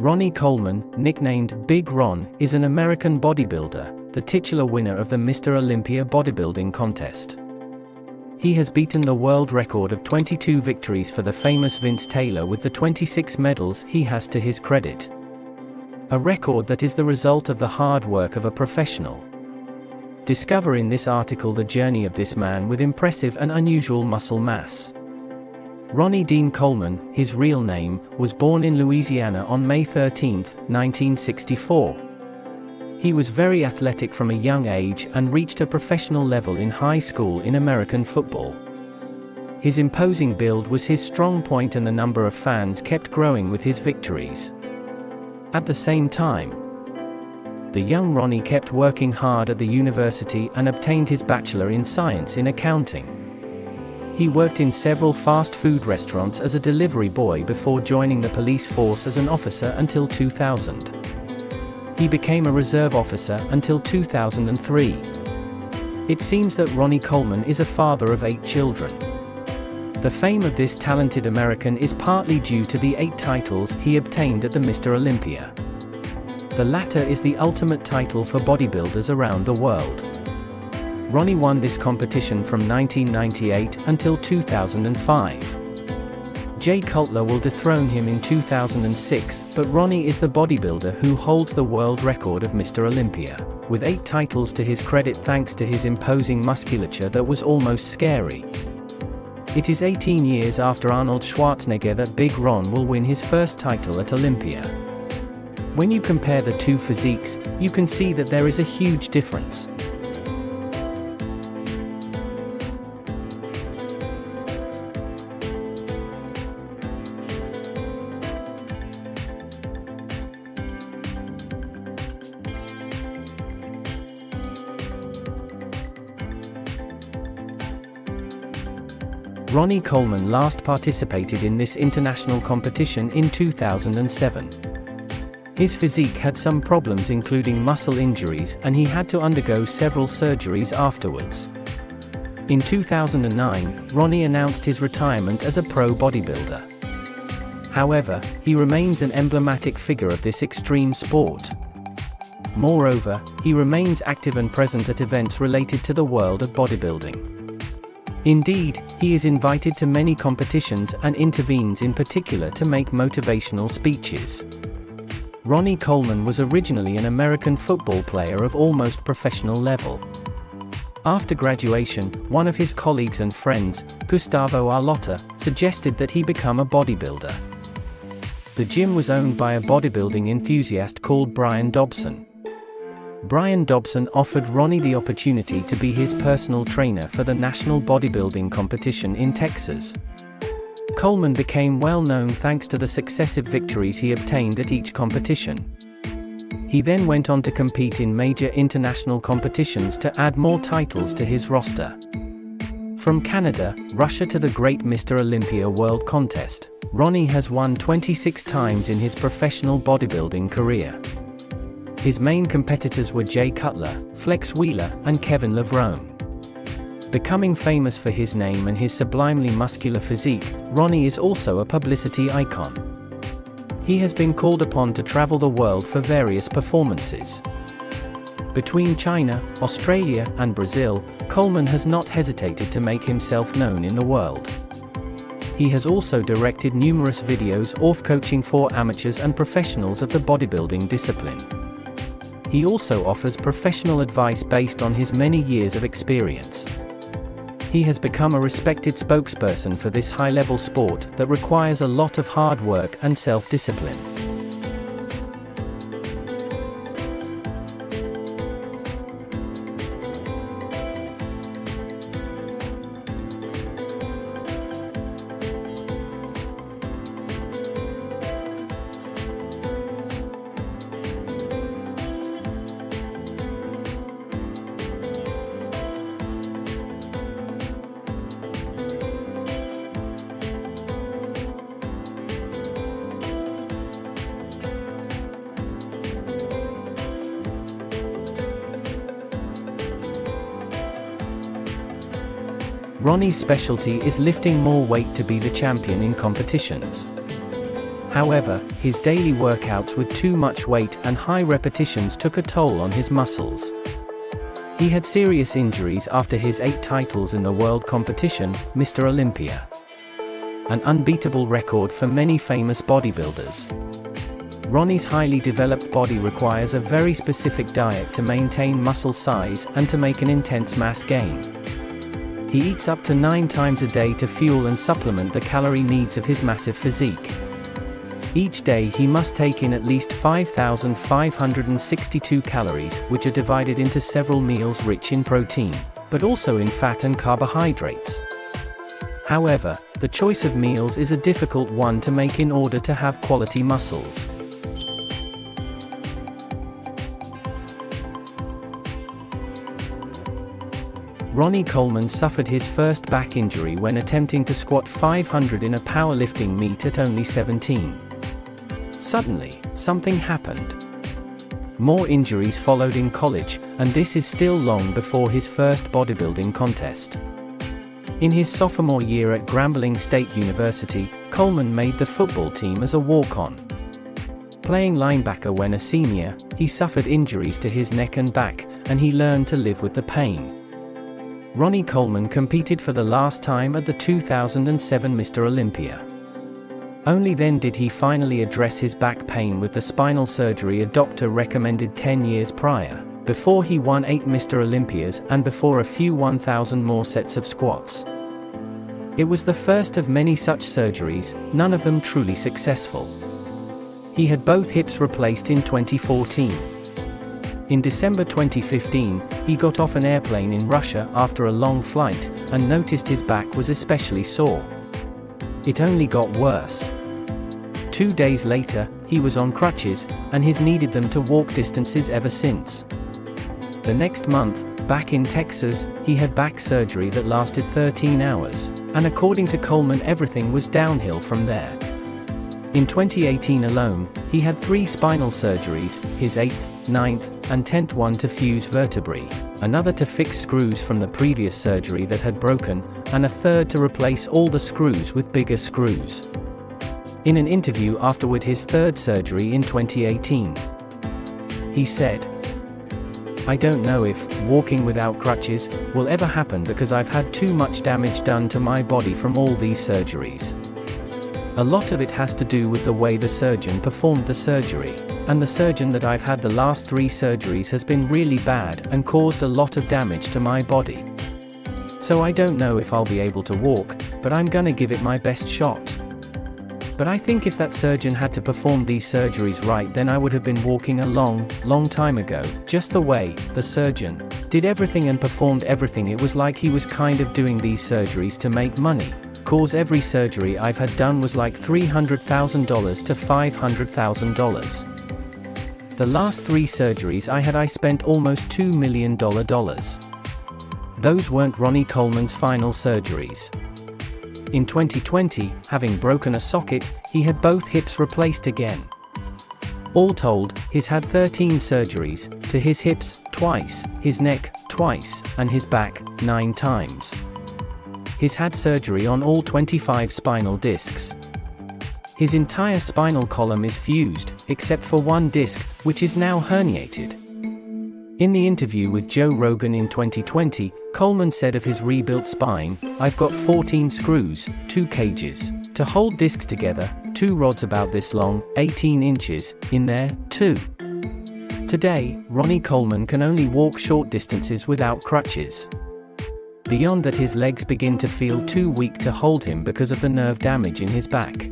Ronnie Coleman, nicknamed Big Ron, is an American bodybuilder, the titular winner of the Mr. Olympia bodybuilding contest. He has beaten the world record of 22 victories for the famous Vince Taylor with the 26 medals he has to his credit. A record that is the result of the hard work of a professional. Discover in this article the journey of this man with impressive and unusual muscle mass. Ronnie Dean Coleman, his real name, was born in Louisiana on May 13, 1964. He was very athletic from a young age and reached a professional level in high school in American football. His imposing build was his strong point, and the number of fans kept growing with his victories. At the same time, the young Ronnie kept working hard at the university and obtained his bachelor in science in accounting. He worked in several fast food restaurants as a delivery boy before joining the police force as an officer until 2000. He became a reserve officer until 2003. It seems that Ronnie Coleman is a father of 8 children. The fame of this talented American is partly due to the 8 titles he obtained at the Mr. Olympia. The latter is the ultimate title for bodybuilders around the world. Ronnie won this competition from 1998 until 2005. Jay Cutler will dethrone him in 2006, but Ronnie is the bodybuilder who holds the world record of Mr. Olympia, with 8 titles to his credit thanks to his imposing musculature that was almost scary. It is 18 years after Arnold Schwarzenegger that Big Ron will win his first title at Olympia. When you compare the two physiques, you can see that there is a huge difference. Ronnie Coleman last participated in this international competition in 2007. His physique had some problems, including muscle injuries, and he had to undergo several surgeries afterwards. In 2009, Ronnie announced his retirement as a pro bodybuilder. However, he remains an emblematic figure of this extreme sport. Moreover, he remains active and present at events related to the world of bodybuilding. Indeed, he is invited to many competitions and intervenes in particular to make motivational speeches. Ronnie Coleman was originally an American football player of almost professional level. After graduation, one of his colleagues and friends, Gustavo Arlotta, suggested that he become a bodybuilder. The gym was owned by a bodybuilding enthusiast called Brian Dobson. Brian Dobson offered Ronnie the opportunity to be his personal trainer for the national bodybuilding competition in Texas. Coleman became well known thanks to the successive victories he obtained at each competition. He then went on to compete in major international competitions to add more titles to his roster. From Canada, Russia to the great Mr. Olympia World Contest, Ronnie has won 26 times in his professional bodybuilding career. His main competitors were Jay Cutler, Flex Wheeler, and Kevin Levrone. Becoming famous for his name and his sublimely muscular physique, Ronnie is also a publicity icon. He has been called upon to travel the world for various performances. Between China, Australia, and Brazil, Coleman has not hesitated to make himself known in the world. He has also directed numerous videos coaching for amateurs and professionals of the bodybuilding discipline. He also offers professional advice based on his many years of experience. He has become a respected spokesperson for this high-level sport that requires a lot of hard work and self-discipline. Ronnie's specialty is lifting more weight to be the champion in competitions. However, his daily workouts with too much weight and high repetitions took a toll on his muscles. He had serious injuries after his 8 titles in the world competition, Mr. Olympia. An unbeatable record for many famous bodybuilders. Ronnie's highly developed body requires a very specific diet to maintain muscle size and to make an intense mass gain. He eats up to 9 times a day to fuel and supplement the calorie needs of his massive physique. Each day he must take in at least 5,562 calories, which are divided into several meals rich in protein, but also in fat and carbohydrates. However, the choice of meals is a difficult one to make in order to have quality muscles. Ronnie Coleman suffered his first back injury when attempting to squat 500 in a powerlifting meet at only 17. Suddenly, something happened. More injuries followed in college, and this is still long before his first bodybuilding contest. In his sophomore year at Grambling State University, Coleman made the football team as a walk-on. Playing linebacker when a senior, he suffered injuries to his neck and back, and he learned to live with the pain. Ronnie Coleman competed for the last time at the 2007 Mr. Olympia. Only then did he finally address his back pain with the spinal surgery a doctor recommended 10 years prior, before he won 8 Mr. Olympias and before a few 1,000 more sets of squats. It was the first of many such surgeries, none of them truly successful. He had both hips replaced in 2014. In December 2015, he got off an airplane in Russia after a long flight, and noticed his back was especially sore. It only got worse. 2 days later, he was on crutches, and he's needed them to walk distances ever since. The next month, back in Texas, he had back surgery that lasted 13 hours, and according to Coleman everything was downhill from there. In 2018 alone, he had 3 spinal surgeries, his 8th, 9th, and 10th one to fuse vertebrae, another to fix screws from the previous surgery that had broken, and a third to replace all the screws with bigger screws. In an interview afterward his 3rd surgery in 2018, he said, "I don't know if walking without crutches will ever happen because I've had too much damage done to my body from all these surgeries. A lot of it has to do with the way the surgeon performed the surgery, and the surgeon that I've had the last 3 surgeries has been really bad and caused a lot of damage to my body. So I don't know if I'll be able to walk, but I'm gonna give it my best shot. But I think if that surgeon had to perform these surgeries right, then I would have been walking a long time ago, just the way the surgeon did everything and performed everything. It was like he was kind of doing these surgeries to make money. Cause every surgery I've had done was like $300,000 to $500,000. The last 3 surgeries I spent almost $2 million. Those weren't Ronnie Coleman's final surgeries. In 2020, having broken a socket, he had both hips replaced again. All told, he's had 13 surgeries, to his hips, twice, his neck, twice, and his back, 9 times. He's had surgery on all 25 spinal discs. His entire spinal column is fused, except for one disc, which is now herniated. In the interview with Joe Rogan in 2020, Coleman said of his rebuilt spine, "I've got 14 screws, 2 cages, to hold discs together, 2 rods about this long, 18 inches, in there, too." Today, Ronnie Coleman can only walk short distances without crutches. Beyond that, his legs begin to feel too weak to hold him because of the nerve damage in his back.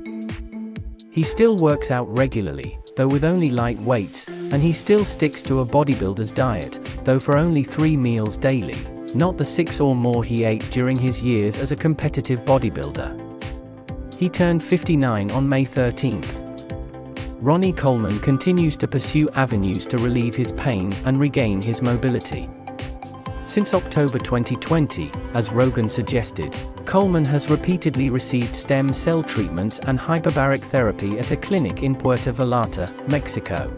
He still works out regularly, though with only light weights, and he still sticks to a bodybuilder's diet, though for only 3 meals daily, not the 6 or more he ate during his years as a competitive bodybuilder. He turned 59 on May 13th. Ronnie Coleman continues to pursue avenues to relieve his pain and regain his mobility. Since October 2020, as Rogan suggested, Coleman has repeatedly received stem cell treatments and hyperbaric therapy at a clinic in Puerto Vallarta, Mexico.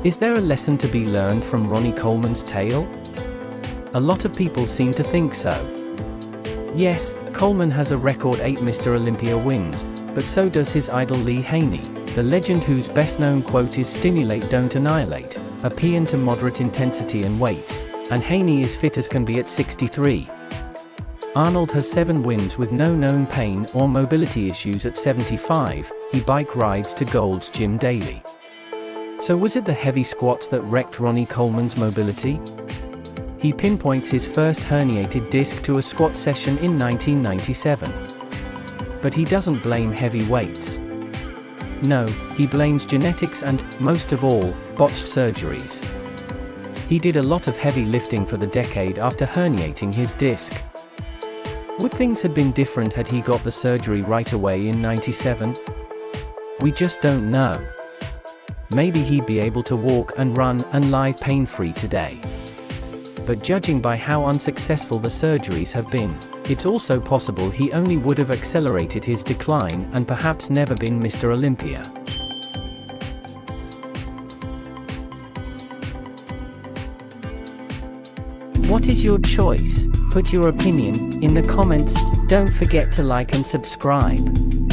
Is there a lesson to be learned from Ronnie Coleman's tale? A lot of people seem to think so. Yes, Coleman has a record 8 Mr. Olympia wins, but so does his idol Lee Haney, the legend whose best-known quote is "Stimulate, don't annihilate," a PN to moderate intensity and weights, and Haney is fit as can be at 63. Arnold has 7 wins with no known pain or mobility issues at 75, he bike rides to Gold's Gym daily. So was it the heavy squats that wrecked Ronnie Coleman's mobility? He pinpoints his first herniated disc to a squat session in 1997. But he doesn't blame heavy weights. No, he blames genetics and, most of all, botched surgeries. He did a lot of heavy lifting for the decade after herniating his disc. Would things have been different had he got the surgery right away in 97? We just don't know. Maybe he'd be able to walk and run and live pain-free today. But judging by how unsuccessful the surgeries have been, it's also possible he only would have accelerated his decline and perhaps never been Mr. Olympia. What is your choice? Put your opinion in the comments. Don't forget to like and subscribe.